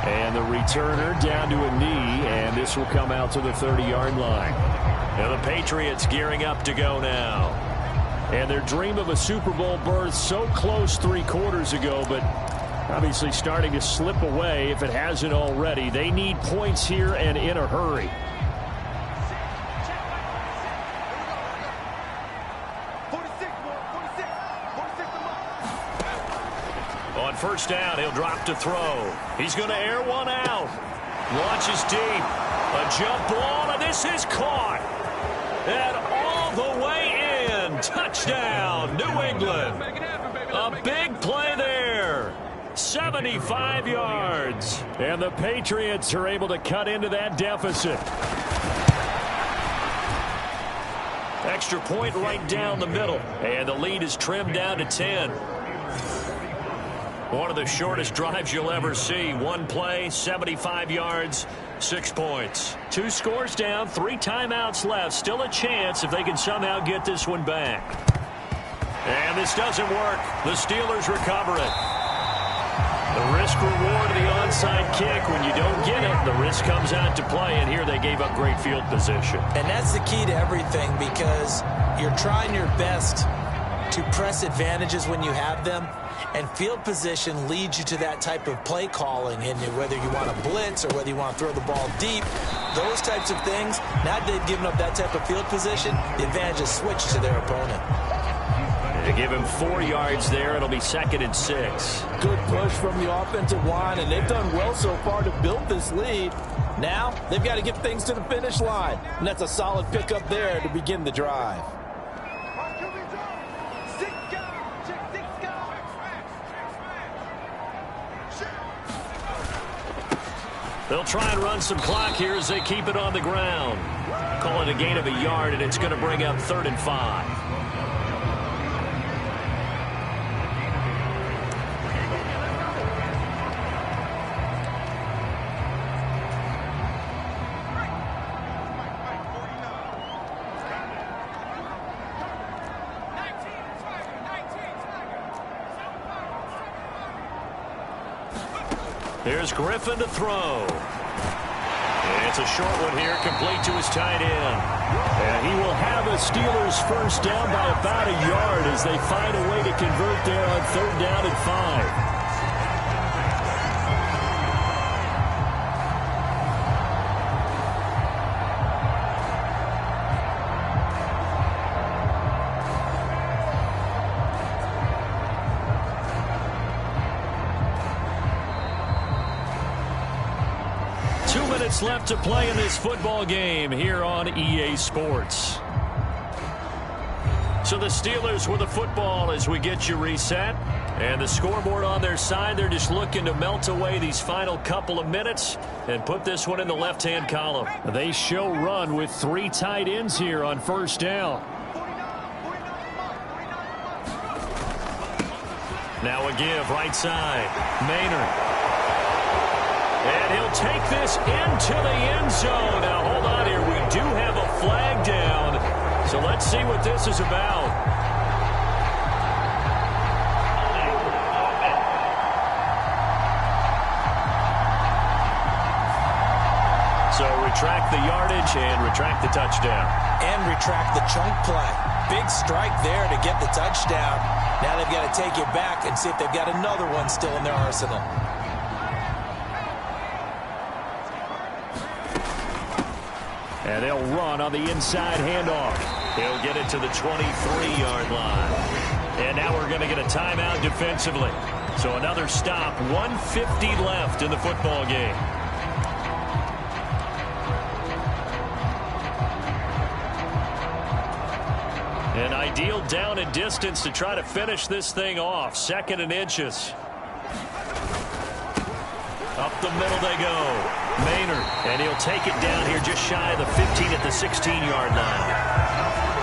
And the returner down to a knee, and this will come out to the 30-yard line. Now the Patriots gearing up to go now. And their dream of a Super Bowl berth so close 3 quarters ago, but obviously starting to slip away if it hasn't already. They need points here and in a hurry. On first down, he'll drop to throw. He's going to air one out. Launches deep. A jump ball, and this is caught. And all the way in. Touchdown, New England. A big play there. 75 yards. And the Patriots are able to cut into that deficit. Extra point right down the middle. And the lead is trimmed down to 10. One of the shortest drives you'll ever see. One play, 75 yards, 6 points. 2 scores down, 3 timeouts left. Still a chance if they can somehow get this one back. And this doesn't work. The Steelers recover it. The risk reward of the onside kick. When you don't get it, the risk comes out to play. And here they gave up great field position. And that's the key to everything, because you're trying your best to press advantages when you have them. And field position leads you to that type of play calling, and whether you want to blitz or whether you want to throw the ball deep, those types of things. Now that they've given up that type of field position, the advantage is switched to their opponent. They give him 4 yards there. It'll be second and 6. Good push from the offensive line, and they've done well so far to build this lead. Now they've got to get things to the finish line, and that's a solid pickup there to begin the drive. They'll try and run some clock here as they keep it on the ground. Call it a gain of a yard, and it's going to bring up 3rd and 5. Here's Griffin to throw. And it's a short one here, complete to his tight end. And he will have a Steelers first down by about a yard as they find a way to convert there on 3rd down and 5. Left to play in this football game here on EA Sports. So the Steelers with the football as we get you reset. And the scoreboard on their side, they're just looking to melt away these final couple of minutes and put this one in the left-hand column. They show run with 3 tight ends here on first down. Now a give right side. Maynard. And he'll take this into the end zone. Now hold on here. We do have a flag down. So let's see what this is about. So retract the yardage and retract the touchdown. And retract the chunk play. Big strike there to get the touchdown. Now they've got to take it back and see if they've got another one still in their arsenal. And they'll run on the inside handoff. He'll get it to the 23-yard line. And now we're going to get a timeout defensively. So another stop, 1:50 left in the football game. An ideal down and distance to try to finish this thing off. 2nd and inches. Up the middle they go. Maynard. And he'll take it down here just shy of the 15 at the 16-yard line.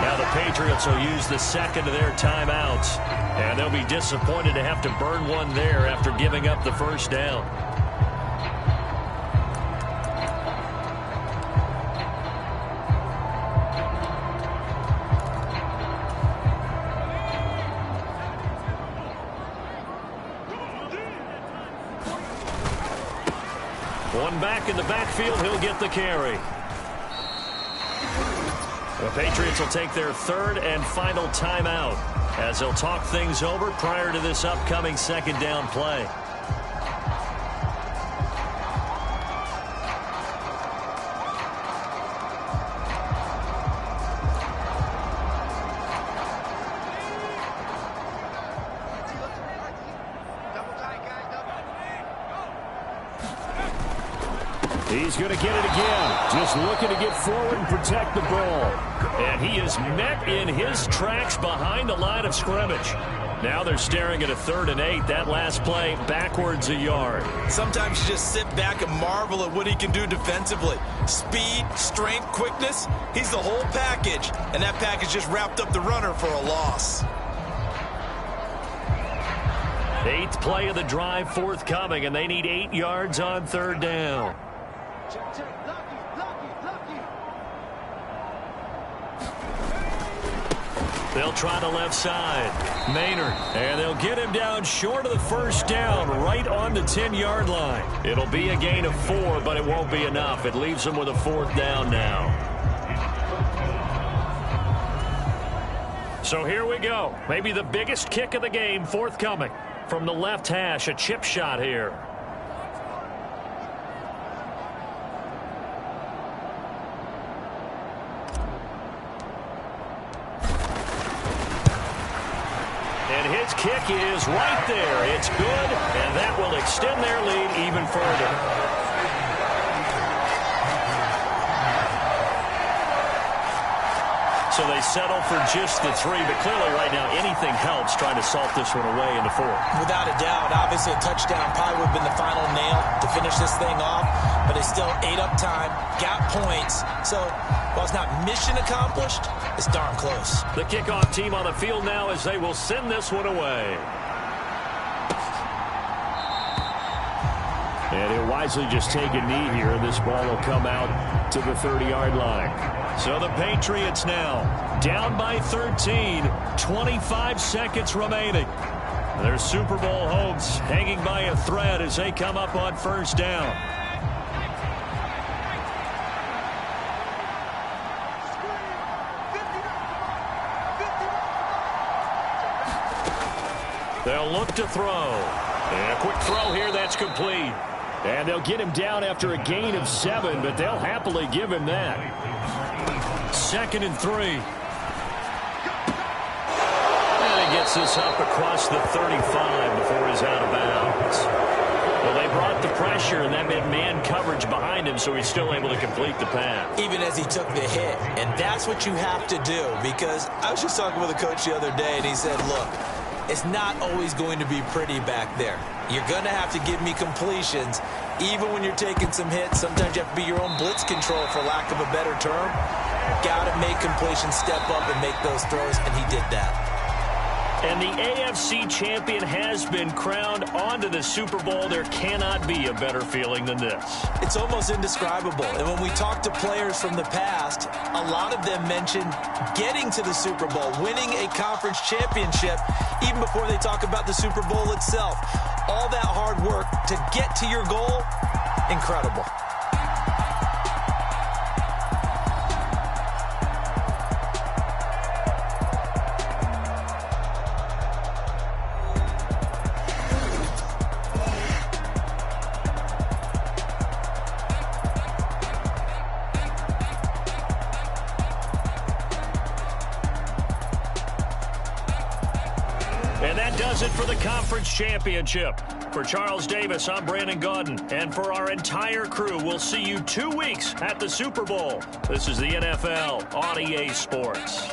Now the Patriots will use the second of their timeouts. And they'll be disappointed to have to burn one there after giving up the first down. One back in the backfield, he'll get the carry. The Patriots will take their 3rd and final timeout as they'll talk things over prior to this upcoming 2nd down play. He's going to get it again. Just looking to get forward and protect the ball. And he is met in his tracks behind the line of scrimmage. Now they're staring at a 3rd and 8. That last play backwards a yard. Sometimes you just sit back and marvel at what he can do defensively. Speed, strength, quickness. He's the whole package. And that package just wrapped up the runner for a loss. 8th play of the drive forthcoming, and they need 8 yards on 3rd down. They'll try the left side. Maynard. And they'll get him down short of the first down, right on the 10-yard line. It'll be a gain of 4, but it won't be enough. It leaves them with a 4th down now. So here we go. Maybe the biggest kick of the game forthcoming. From the left hash, a chip shot here. And his kick is right there. It's good, and that will extend their lead even further. So they settle for just the 3, but clearly right now anything helps trying to salt this one away in the 4th. Without a doubt, obviously a touchdown probably would have been the final nail to finish this thing off, but it's still ate up time, got points. So while it's not mission accomplished, it's darn close. The kickoff team on the field now as they will send this one away. And he'll wisely just take a knee here. This ball will come out to the 30-yard line. So the Patriots now down by 13, 25 seconds remaining. Their Super Bowl hopes hanging by a thread as they come up on first down. They'll look to throw. And a quick throw here, that's complete. And they'll get him down after a gain of 7, but they'll happily give him that. 2nd and 3. And he gets this up across the 35 before he's out of bounds. Well, they brought the pressure, and that meant man coverage behind him, so he's still able to complete the pass. Even as he took the hit. And that's what you have to do, because I was just talking with a coach the other day, and he said, look, it's not always going to be pretty back there. You're going to have to give me completions. Even when you're taking some hits, sometimes you have to be your own blitz control, for lack of a better term. Got to make completions, step up, and make those throws, and he did that. And the AFC champion has been crowned onto the Super Bowl. There cannot be a better feeling than this. It's almost indescribable. And when we talk to players from the past, a lot of them mention getting to the Super Bowl, winning a conference championship, even before they talk about the Super Bowl itself. All that hard work to get to your goal, incredible. And that does it for the conference championship. For Charles Davis, I'm Brandon Gaudin. And for our entire crew, we'll see you 2 weeks at the Super Bowl. This is the NFL on EA Sports.